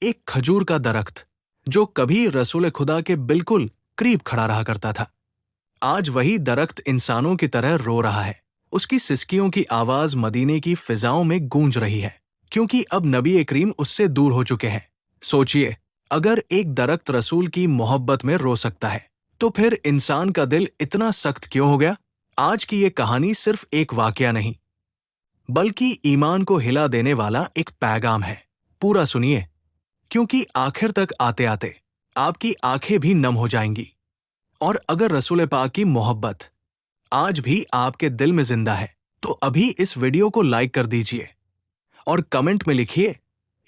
एक खजूर का दरख्त जो कभी रसूल खुदा के बिल्कुल करीब खड़ा रहा करता था, आज वही दरख्त इंसानों की तरह रो रहा है। उसकी सिसकियों की आवाज मदीने की फिजाओं में गूंज रही है, क्योंकि अब नबी करीम उससे दूर हो चुके हैं। सोचिए, अगर एक दरख्त रसूल की मोहब्बत में रो सकता है, तो फिर इंसान का दिल इतना सख्त क्यों हो गया? आज की ये कहानी सिर्फ एक वाकया नहीं, बल्कि ईमान को हिला देने वाला एक पैगाम है। पूरा सुनिए, क्योंकि आखिर तक आते आते आपकी आंखें भी नम हो जाएंगी। और अगर रसूल पाक की मोहब्बत आज भी आपके दिल में जिंदा है, तो अभी इस वीडियो को लाइक कर दीजिए और कमेंट में लिखिए,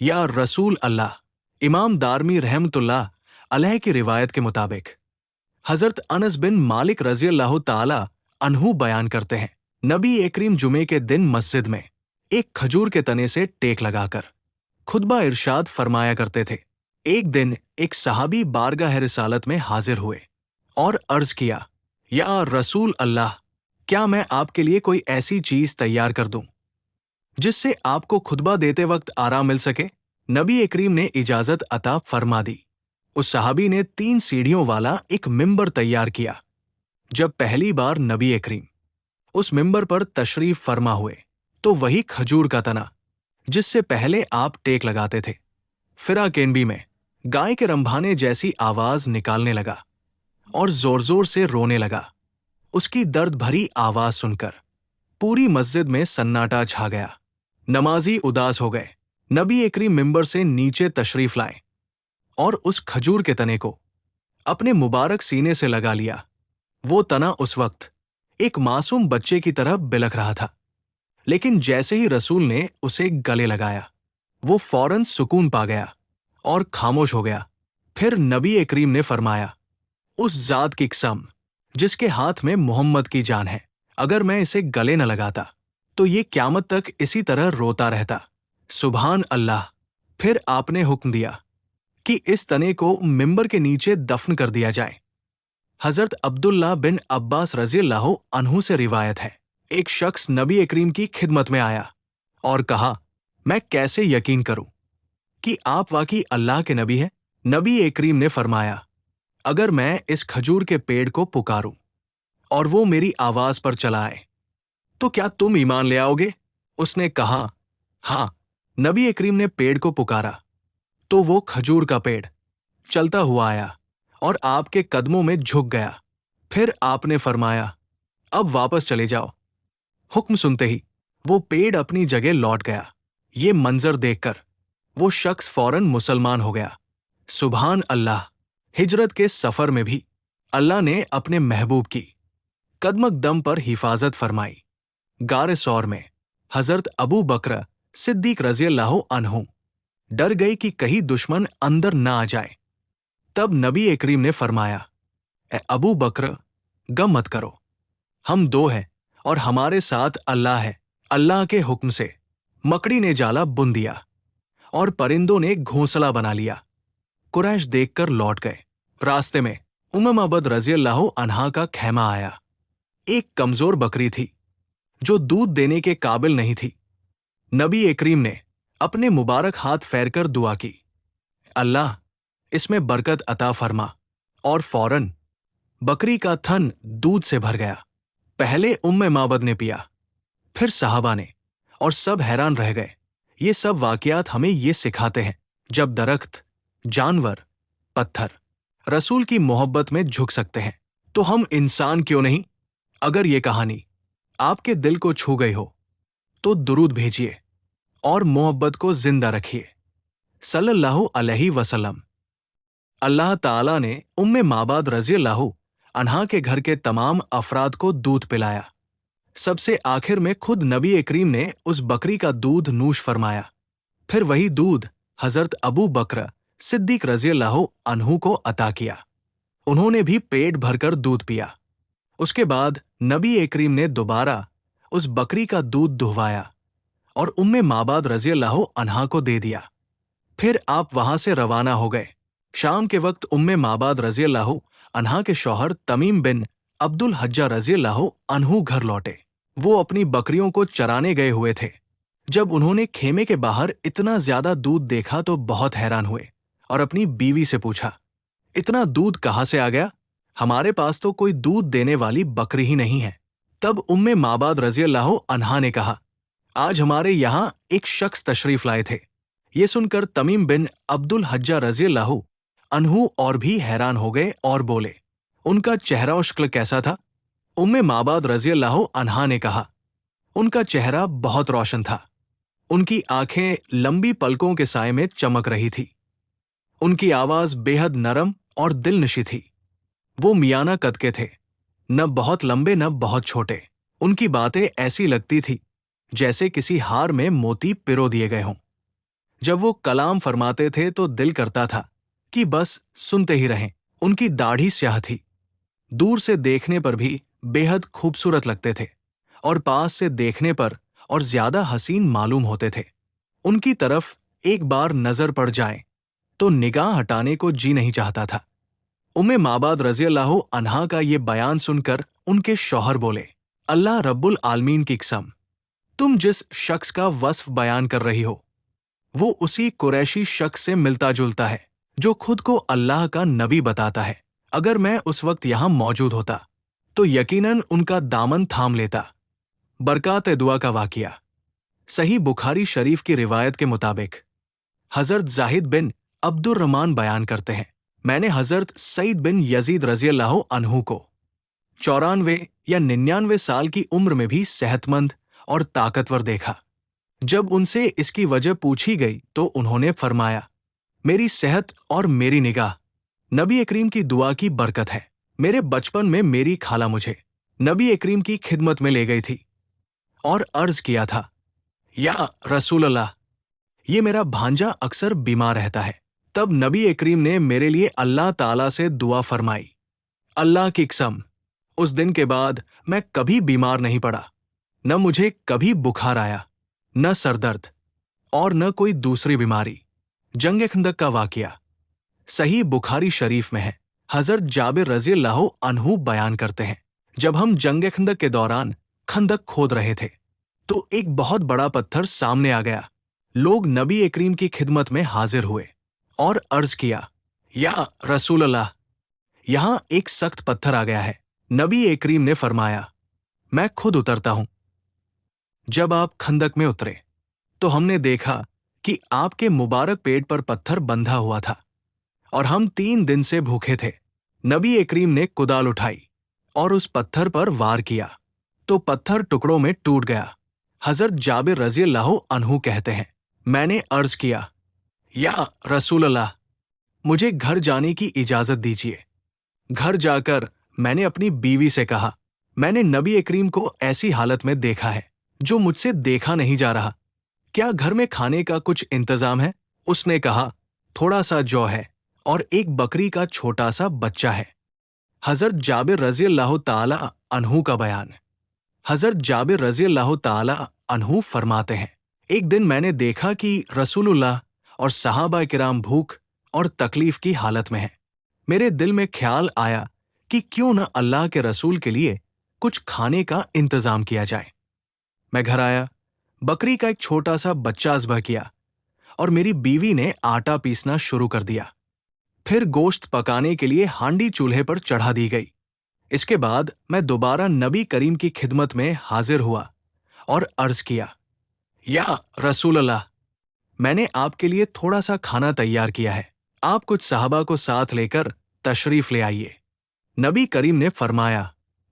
या रसूल अल्लाह। इमाम दारमी रहमतुल्लाह अलैह की रिवायत के मुताबिक हजरत अनस बिन मालिक रजी अल्लाह ताला अन्हु बयान करते हैं, नबी करीम जुमे के दिन मस्जिद में एक खजूर के तने से टेक लगाकर खुतबा इरशाद फरमाया करते थे। एक दिन एक सहाबी बारगाह रिसालत में हाजिर हुए और अर्ज किया, या रसूल अल्लाह, क्या मैं आपके लिए कोई ऐसी चीज तैयार कर दूं जिससे आपको खुतबा देते वक्त आराम मिल सके? नबी करीम ने इजाजत अता फरमा दी। उस सहाबी ने 3 सीढ़ियों वाला एक मिंबर तैयार किया। जब पहली बार नबी करीम उस मिंबर पर तशरीफ फरमा हुए, तो वही खजूर का तना जिससे पहले आप टेक लगाते थे, फिरा केनबी में गाय के रंभाने जैसी आवाज निकालने लगा और जोर जोर से रोने लगा। उसकी दर्द भरी आवाज सुनकर पूरी मस्जिद में सन्नाटा छा गया। नमाजी उदास हो गए। नबी करीम मिंबर से नीचे तशरीफ लाए और उस खजूर के तने को अपने मुबारक सीने से लगा लिया। वो तना उस वक्त एक मासूम बच्चे की तरह बिलख रहा था, लेकिन जैसे ही रसूल ने उसे गले लगाया, वो फौरन सुकून पा गया और खामोश हो गया। फिर नबी करीम ने फरमाया, उस जात की कसम जिसके हाथ में मोहम्मद की जान है, अगर मैं इसे गले न लगाता तो ये क्यामत तक इसी तरह रोता रहता। सुभान अल्लाह। फिर आपने हुक्म दिया कि इस तने को मिंबर के नीचे दफन कर दिया जाए। हजरत अब्दुल्लाह बिन अब्बास रजी अल्लाह अन्हु से रिवायत है, एक शख्स नबी करीम की खिदमत में आया और कहा, मैं कैसे यकीन करूं कि आप वाकई अल्लाह के नबी हैं? नबी करीम ने फरमाया, अगर मैं इस खजूर के पेड़ को पुकारूं और वो मेरी आवाज पर चला आए, तो क्या तुम ईमान ले आओगे? उसने कहा, हाँ। नबी करीम ने पेड़ को पुकारा तो वो खजूर का पेड़ चलता हुआ आया और आपके कदमों में झुक गया। फिर आपने फरमाया, अब वापस चले जाओ। हुक्म सुनते ही वो पेड़ अपनी जगह लौट गया। ये मंजर देखकर वो शख्स फौरन मुसलमान हो गया। सुभान अल्लाह। हिजरत के सफर में भी अल्लाह ने अपने महबूब की कदमक दम पर हिफाजत फरमाई। गारे सौर में हजरत अबू बकर सिद्दीक रजी अल्लाह अन्हु डर गई कि कहीं दुश्मन अंदर ना आ जाए। तब नबी करीम ने फरमाया, ए अबू बकर, गम मत करो, हम 2 हैं और हमारे साथ अल्लाह है। अल्लाह के हुक्म से मकड़ी ने जाला बुन दिया और परिंदों ने घोंसला बना लिया। कुरैश देखकर लौट गए। रास्ते में उम्मह रजी अल्लाह अन्हा का खैमा आया। एक कमजोर बकरी थी जो दूध देने के काबिल नहीं थी। नबी करीम ने अपने मुबारक हाथ फेरकर दुआ की, अल्लाह इसमें बरकत अता फरमा, और फौरन बकरी का थन दूध से भर गया। पहले उम्मे माबद ने पिया, फिर सहाबा ने, और सब हैरान रह गए। ये सब वाकयात हमें ये सिखाते हैं, जब दरख्त, जानवर, पत्थर रसूल की मोहब्बत में झुक सकते हैं, तो हम इंसान क्यों नहीं? अगर ये कहानी आपके दिल को छू गई हो, तो दुरूद भेजिए और मोहब्बत को जिंदा रखिए। सल्लल्लाहु अलैहि वसल्लम। अल्लाह ताला ने उम्मे माबाद रजी अल्लाह अन्हा के घर के तमाम अफराद को दूध पिलाया। सबसे आखिर में खुद नबी करीम ने उस बकरी का दूध नूश फरमाया। फिर वही दूध हजरत अबू बकर सिद्दीक रजी अल्लाह अन्हु को अता किया। उन्होंने भी पेट भरकर दूध पिया। उसके बाद नबी करीम ने दोबारा उस बकरी का दूध दुहवाया और उम्मे माबाद रजी अल्लाह अन्हा को दे दिया। फिर आप वहां से रवाना हो गए। शाम के वक्त उम्मे माबाद रजी अल्लाह अन्हा के शौहर तमीम बिन अब्दुल हज्जा रजी अल्लाह अन्हु घर लौटे। वो अपनी बकरियों को चराने गए हुए थे। جب انہوں نے خیمے کے باہر اتنا زیادہ دودھ دیکھا تو بہت حیران ہوئے اور اپنی بیوی سے پوچھا، اتنا دودھ کہاں سے آ گیا؟ ہمارے پاس تو کوئی دودھ دینے والی بکری ہی نہیں ہے۔ تب معبد رضی اللہ عنہا نے کہا، آج ہمارے یہاں ایک شخص تشریف لائے تھے۔ یہ سن کر تمیم بن عبد الحجہ رضی اللہ عنہ اور بھی حیران ہو گئے اور بولے، ان کا چہرہ و شکل کیسا تھا؟ معبد رضی اللہ عنہا نے کہا، ان کا چہرہ بہت روشن تھا، ان کی آنکھیں لمبی پلکوں کے سائے میں چمک رہی تھی، ان کی آواز بے حد نرم اور دل نشی تھی، وہ میانہ قد کے تھے، نہ بہت لمبے نہ بہت چھوٹے، ان کی باتیں ایسی لگتی تھی جیسے کسی ہار میں موتی پرو دیے گئے ہوں۔ جب وہ کلام فرماتے تھے تو دل کرتا تھا کہ بس سنتے ہی رہیں۔ ان کی داڑھی سیاہ تھی، دور سے دیکھنے پر بھی بے حد خوبصورت لگتے تھے اور پاس سے دیکھنے پر اور زیادہ حسین معلوم ہوتے تھے۔ ان کی طرف ایک بار نظر پڑ جائے تو نگاہ ہٹانے کو جی نہیں چاہتا تھا۔ معبد رضی اللہ عنہا کا یہ بیان سن کر ان کے شوہر بولے، اللہ رب العالمین کی قسم، تم جس شخص کا وصف بیان کر رہی ہو وہ اسی قریشی شخص سے ملتا جلتا ہے جو خود کو اللہ کا نبی بتاتا ہے۔ اگر میں اس وقت یہاں موجود ہوتا تو یقیناً ان کا دامن تھام لیتا۔ برکات دعا کا واقعہ۔ صحیح بخاری شریف کی روایت کے مطابق حضرت زاہد بن عبد الرحمن بیان کرتے ہیں، میں نے حضرت سعید بن یزید رضی اللہ عنہ کو 94 یا 99 سال کی عمر میں بھی صحت مند اور طاقتور دیکھا۔ جب ان سے اس کی وجہ پوچھی گئی تو انہوں نے فرمایا، میری صحت اور میری نگاہ نبی کریم کی دعا کی برکت ہے۔ میرے بچپن میں میری خالہ مجھے نبی کریم کی خدمت میں لے گئی تھی اور عرض کیا تھا، یا رسول اللہ، یہ میرا بھانجا اکثر بیمار رہتا ہے۔ تب نبی کریم نے میرے لیے اللہ تعالیٰ سے دعا فرمائی۔ اللہ کی قسم، اس دن کے بعد میں کبھی بیمار نہیں پڑا، نہ مجھے کبھی بخار آیا، نہ سر درد اور نہ کوئی دوسری بیماری۔ جنگ خندق کا واقعہ صحیح بخاری شریف میں ہے۔ حضرت جابر رضی اللہ عنہ بیان کرتے ہیں، جب ہم جنگ خندق کے دوران خندق کھود رہے تھے تو ایک بہت بڑا پتھر سامنے آ گیا۔ لوگ نبی کریم کی خدمت میں حاضر ہوئے اور عرض کیا، یا رسول اللہ، یہاں ایک سخت پتھر آ گیا ہے۔ نبی کریم نے فرمایا، میں خود اترتا ہوں۔ جب آپ خندق میں اترے تو ہم نے دیکھا کہ آپ کے مبارک پیٹ پر پتھر بندھا ہوا تھا اور ہم 3 دن سے بھوکے تھے۔ نبی کریم نے کدال اٹھائی اور اس پتھر پر وار کیا تو پتھر ٹکڑوں میں ٹوٹ گیا۔ حضرت جابر رضی اللہ عنہ کہتے ہیں، میں نے عرض کیا، یا رسول اللہ، مجھے گھر جانے کی اجازت دیجیے۔ گھر جا کر میں نے اپنی بیوی سے کہا، میں نے نبی کریم کو ایسی حالت میں دیکھا ہے جو مجھ سے دیکھا نہیں جا رہا، کیا گھر میں کھانے کا کچھ انتظام ہے؟ اس نے کہا، تھوڑا سا جو ہے اور ایک بکری کا چھوٹا سا بچہ ہے۔ حضرت جابر رضی اللہ تعالی عنہ کا بیان۔ حضرت جابر رضی اللہ تعالی عنہ فرماتے ہیں، ایک دن میں نے دیکھا کہ رسول اللہ اور صحابہ کرام بھوک اور تکلیف کی حالت میں ہیں۔ میرے دل میں خیال آیا کہ کیوں نہ اللہ کے رسول کے لیے کچھ کھانے کا انتظام کیا جائے۔ میں گھر آیا، بکری کا ایک چھوٹا سا بچہ ذبح کیا اور میری بیوی نے آٹا پیسنا شروع کر دیا۔ پھر گوشت پکانے کے لیے ہانڈی چولہے پر چڑھا دی گئی۔ اس کے بعد میں دوبارہ نبی کریم کی خدمت میں حاضر ہوا اور عرض کیا، یا رسول اللہ، میں نے آپ کے لیے تھوڑا سا کھانا تیار کیا ہے، آپ کچھ صحابہ کو ساتھ لے کر تشریف لے آئیے۔ نبی کریم نے فرمایا،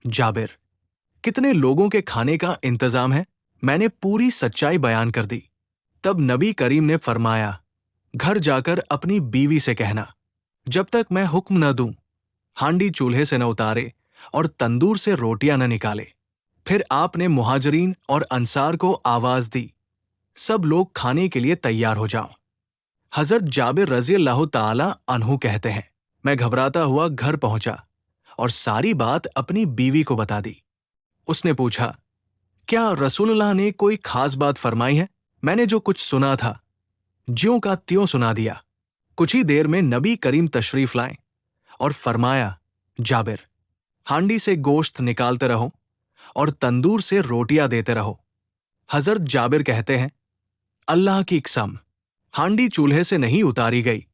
جابر، کتنے لوگوں کے کھانے کا انتظام ہے؟ میں نے پوری سچائی بیان کر دی۔ تب نبی کریم نے فرمایا، گھر جا کر اپنی بیوی سے کہنا، جب تک میں حکم نہ دوں ہانڈی چولہے سے نہ اتارے اور تندور سے روٹیاں نہ نکالے۔ پھر آپ نے مہاجرین اور انصار کو آواز دی، سب لوگ کھانے کے لیے تیار ہو جاؤ۔ حضرت جابر رضی اللہ تعالی عنہ کہتے ہیں، میں گھبراتا ہوا گھر پہنچا اور ساری بات اپنی بیوی کو بتا دی۔ اس نے پوچھا، کیا رسول اللہ نے کوئی خاص بات فرمائی ہے؟ میں نے جو کچھ سنا تھا جیوں کا تیوں سنا دیا۔ کچھ ہی دیر میں نبی کریم تشریف لائے اور فرمایا، جابر، ہانڈی سے گوشت نکالتے رہو اور تندور سے روٹیاں دیتے رہو۔ حضرت جابر کہتے ہیں، अल्लाह की कसम, हांडी चूल्हे से नहीं उतारी गई,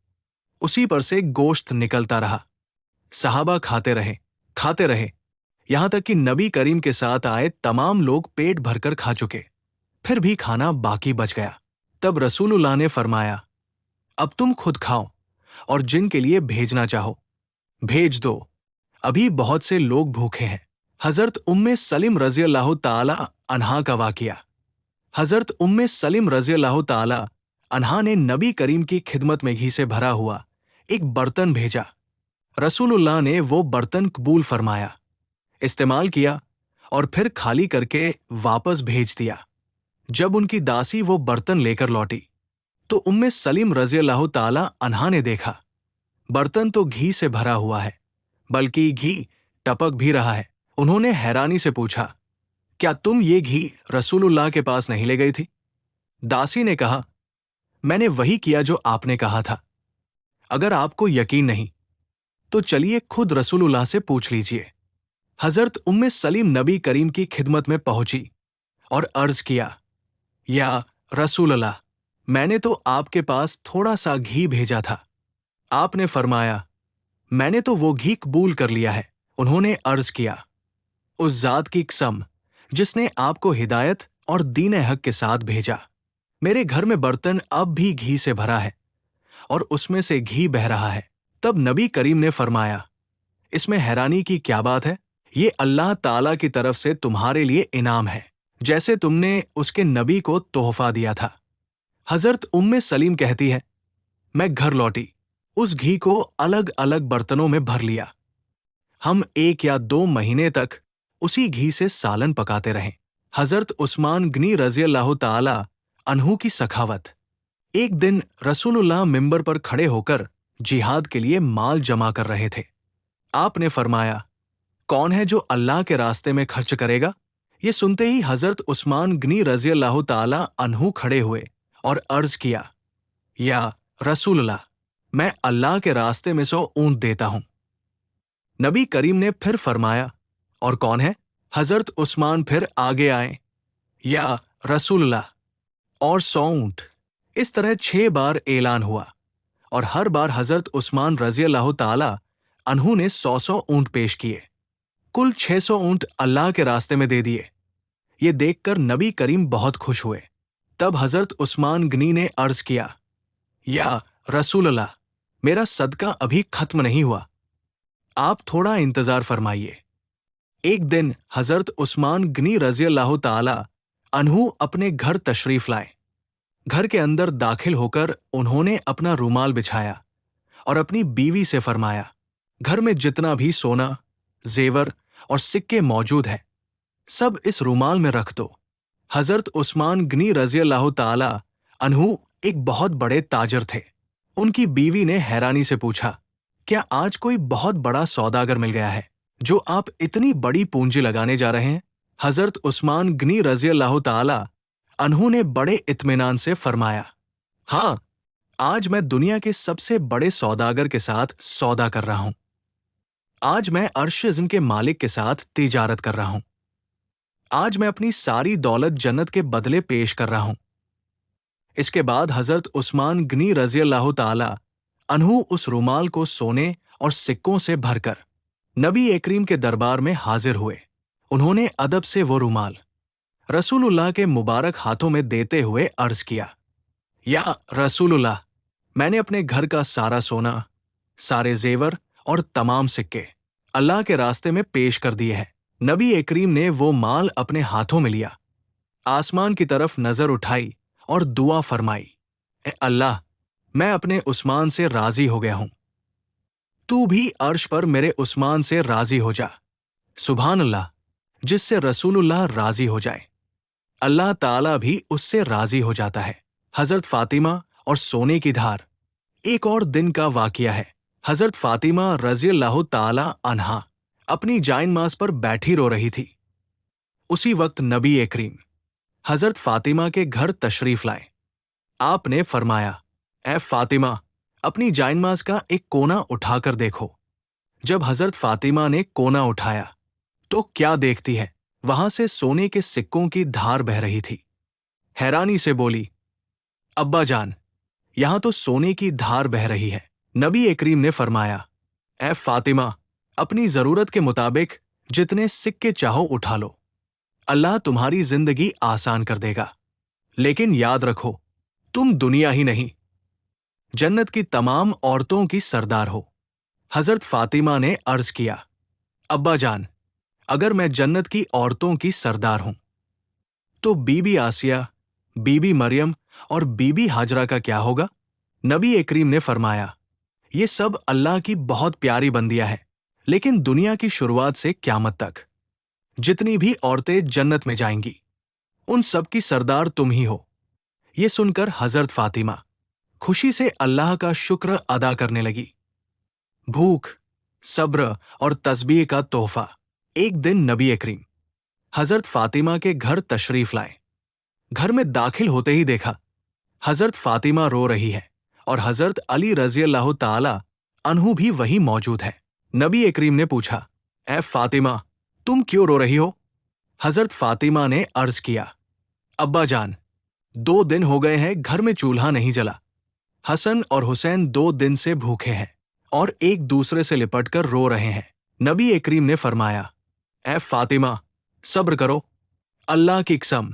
उसी पर से गोश्त निकलता रहा। सहाबा खाते रहे, यहां तक कि नबी करीम के साथ आए तमाम लोग पेट भरकर खा चुके, फिर भी खाना बाकी बच गया। तब रसूलुल्लाह ने फरमाया, अब तुम खुद खाओ और जिनके लिए भेजना चाहो भेज दो, अभी बहुत से लोग भूखे हैं। हजरत उम्मे सलीम रज़ी अल्लाह ताला अन्हा का वाकिया। हजरत उम्मे सलीम रज़ी अल्लाह ताला अन्हा ने नबी करीम की खिदमत में घी से भरा हुआ एक बर्तन भेजा। रसूलुल्लाह ने वो बर्तन कबूल फरमाया, इस्तेमाल किया और फिर खाली करके वापस भेज दिया। जब उनकी दासी वो बर्तन लेकर लौटी तो उम्मे सलीम रज़ी अल्लाह ताला अन्हा ने देखा, बर्तन तो घी से भरा हुआ है, बल्कि घी टपक भी रहा है। उन्होंने हैरानी से पूछा, क्या तुम ये घी रसूलुल्लाह के पास नहीं ले गई थी? दासी ने कहा, मैंने वही किया जो आपने कहा था। अगर आपको यकीन नहीं तो चलिए खुद रसूलुल्लाह से पूछ लीजिए। हजरत उम्मे सलीम नबी करीम की खिदमत में पहुंची और अर्ज किया, या रसूलल्लाह, मैंने तो आपके पास थोड़ा सा घी भेजा था। आपने फरमाया, मैंने तो वो घी कबूल कर लिया है। उन्होंने अर्ज किया, उस जात की कसम जिसने आपको हिदायत और दीन हक के साथ भेजा, मेरे घर में बर्तन अब भी घी से भरा है और उसमें से घी बह रहा है। तब नबी करीम ने फरमाया, इसमें हैरानी की क्या बात है? ये अल्लाह ताला की तरफ से तुम्हारे लिए इनाम है, जैसे तुमने उसके नबी को तोहफा दिया था। हजरत उम्मे सलीम कहती है, मैं घर लौटी, उस घी को अलग अलग बर्तनों में भर लिया। हम 1 या 2 महीने तक उसी घी से सालन पकाते रहे। हजरत उस्मान गनी रज़ी अल्लाह ताला अन्हु की सखावत। एक दिन रसूलुल्लाह मिंबर पर खड़े होकर जिहाद के लिए माल जमा कर रहे थे। आपने फरमाया, कौन है जो अल्लाह के रास्ते में खर्च करेगा? ये सुनते ही हजरत उस्मान गनी रज़ी अल्लाह ताला अन्हु खड़े हुए और अर्ज किया, या रसूलल्लाह, मैं अल्लाह के रास्ते में 100 ऊंट देता हूं। नबी करीम ने फिर फरमाया, और कौन है? हजरत उस्मान फिर आगे आए, या रसूलल्लाह, और 100 ऊंट। इस तरह 6 बार ऐलान हुआ और हर बार हजरत उस्मान रज़ी अल्लाह ताला अन्हु ने 100 ऊंट पेश किए। कुल 600 ऊंट अल्लाह के रास्ते में दे दिए। ये देखकर नबी करीम बहुत खुश हुए। तब हजरत उस्मान गनी ने अर्ज किया, या रसूलल्लाह, मेरा सदका अभी खत्म नहीं हुआ, आप थोड़ा इंतजार फरमाइए। एक दिन हजरत उस्मान गनी रज़ी अल्लाह ताला अन्हु अपने घर तशरीफ लाए। घर के अंदर दाखिल होकर उन्होंने अपना रूमाल बिछाया और अपनी बीवी से फरमाया, घर में जितना भी सोना, जेवर और सिक्के मौजूद है, सब इस रूमाल में रख दो। हजरत उस्मान गनी रज़ी अल्लाह ताला अन्हु एक बहुत बड़े ताजर थे। उनकी बीवी ने हैरानी से पूछा, क्या आज कोई बहुत बड़ा सौदागर मिल गया है जो आप इतनी बड़ी पूंजी लगाने जा रहे हैं? हजरत उस्मान गनी रज़ी अल्लाह ताला अन्हु ने बड़े इत्मीनान से फरमाया, हाँ, आज मैं दुनिया के सबसे बड़े सौदागर के साथ सौदा कर रहा हूं। आज मैं अर्श-ए-ज़िम के मालिक के साथ तिजारत कर रहा हूं। आज मैं अपनी सारी दौलत जन्नत के बदले पेश कर रहा हूं। इसके बाद हजरत उस्मान गनी रज़ी अल्लाह ताला अन्हु उस रूमाल को सोने और सिक्कों से भरकर नबी करीम के दरबार में हाजिर हुए। उन्होंने अदब से वो रूमाल रसूलुल्लाह के मुबारक हाथों में देते हुए अर्ज किया, या रसूलुल्लाह, मैंने अपने घर का सारा सोना, सारे जेवर और तमाम सिक्के अल्लाह के रास्ते में पेश कर दिए हैं। नबी करीम ने वो माल अपने हाथों में लिया, आसमान की तरफ नजर उठाई और दुआ फरमाई, ए अल्लाह, मैं अपने उस्मान से राजी हो गया हूं, तू भी अर्श पर मेरे उस्मान से राजी हो जा। सुभान अल्लाह, जिससे रसूलुल्लाह राजी हो जाए, अल्लाह ताला भी उससे राजी हो जाता है। हजरत फातिमा और सोने की धार। एक और दिन का वाकिया है। हजरत फातिमा रज़ी अल्लाह ताला अन्हा अपनी जायनमाज़ पर बैठी रो रही थी। उसी वक्त नबी करीम हजरत फातिमा के घर तशरीफ लाए। आपने फरमाया, ए फातिमा, अपनी जायनमाज़ का एक कोना उठाकर देखो। जब हजरत फातिमा ने कोना उठाया तो क्या देखती है, वहां से सोने के सिक्कों की धार बह रही थी। हैरानी से बोली, ابا جان، یہاں تو سونے کی دھار بہ رہی ہے۔ نبی کریم نے فرمایا، اے فاطمہ، اپنی ضرورت کے مطابق جتنے سکے چاہو اٹھا لو، اللہ تمہاری زندگی آسان کر دے گا۔ لیکن یاد رکھو، تم دنیا ہی نہیں، جنت کی تمام عورتوں کی سردار ہو۔ حضرت فاطمہ نے عرض کیا، ابا جان، اگر میں جنت کی عورتوں کی سردار ہوں تو بی بی آسیہ، بی بی مریم اور بی بی ہاجرہ کا کیا ہوگا؟ نبی کریم نے فرمایا، یہ سب اللہ کی بہت پیاری بندیاں ہیں، لیکن دنیا کی شروعات سے قیامت تک جتنی بھی عورتیں جنت میں جائیں گی، ان سب کی سردار تم ہی ہو۔ یہ سن کر حضرت فاطمہ خوشی سے اللہ کا شکر ادا کرنے لگی۔ بھوک، صبر اور تسبیح کا تحفہ۔ ایک دن نبی کریم حضرت فاطمہ کے گھر تشریف لائے۔ گھر میں داخل ہوتے ہی دیکھا حضرت فاطمہ رو رہی ہے اور حضرت علی رضی اللہ تعالی عنہ بھی وہیں موجود ہے۔ نبی کریم نے پوچھا، اے فاطمہ، تم کیوں رو رہی ہو؟ حضرت فاطمہ نے عرض کیا، ابا جان، 2 دن ہو گئے ہیں گھر میں چولہا نہیں جلا۔ حسن اور حسین 2 دن سے بھوکے ہیں اور ایک دوسرے سے لپٹ کر رو رہے ہیں۔ نبی کریم نے فرمایا، اے فاطمہ، صبر کرو، اللہ کی قسم،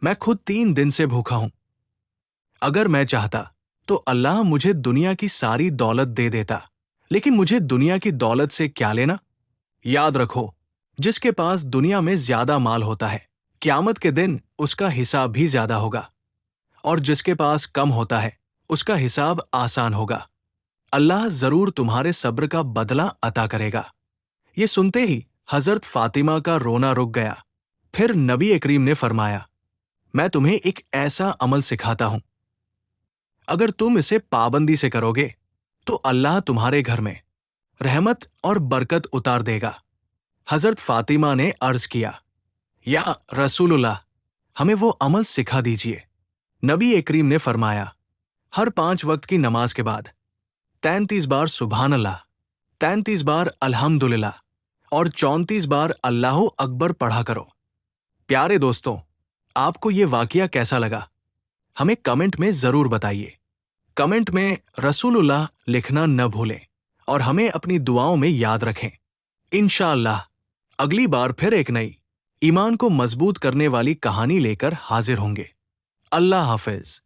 میں خود 3 دن سے بھوکا ہوں۔ اگر میں چاہتا تو اللہ مجھے دنیا کی ساری دولت دے دیتا، لیکن مجھے دنیا کی دولت سے کیا لینا؟ یاد رکھو، جس کے پاس دنیا میں زیادہ مال ہوتا ہے، قیامت کے دن اس کا حساب بھی زیادہ ہوگا، اور جس کے پاس کم ہوتا ہے اس کا حساب آسان ہوگا۔ اللہ ضرور تمہارے صبر کا بدلہ عطا کرے گا۔ یہ سنتے ہی حضرت فاطمہ کا رونا رک گیا۔ پھر نبی کریم نے فرمایا، میں تمہیں ایک ایسا عمل سکھاتا ہوں، اگر تم اسے پابندی سے کرو گے تو اللہ تمہارے گھر میں رحمت اور برکت اتار دے گا۔ حضرت فاطمہ نے عرض کیا، یا رسول اللہ، ہمیں وہ عمل سکھا دیجیے۔ نبی کریم نے فرمایا، ہر 5 وقت کی نماز کے بعد 33 بار سبحان اللہ، 33 بار الحمدللہ اور 34 بار اللہ اکبر پڑھا کرو۔ پیارے دوستوں، آپ کو یہ واقعہ کیسا لگا؟ ہمیں کمنٹ میں ضرور بتائیے۔ کمنٹ میں رسول اللہ لکھنا نہ بھولیں اور ہمیں اپنی دعاؤں میں یاد رکھیں۔ انشاءاللہ اگلی بار پھر ایک نئی ایمان کو مضبوط کرنے والی کہانی لے کر حاضر ہوں گے۔ اللہ حافظ۔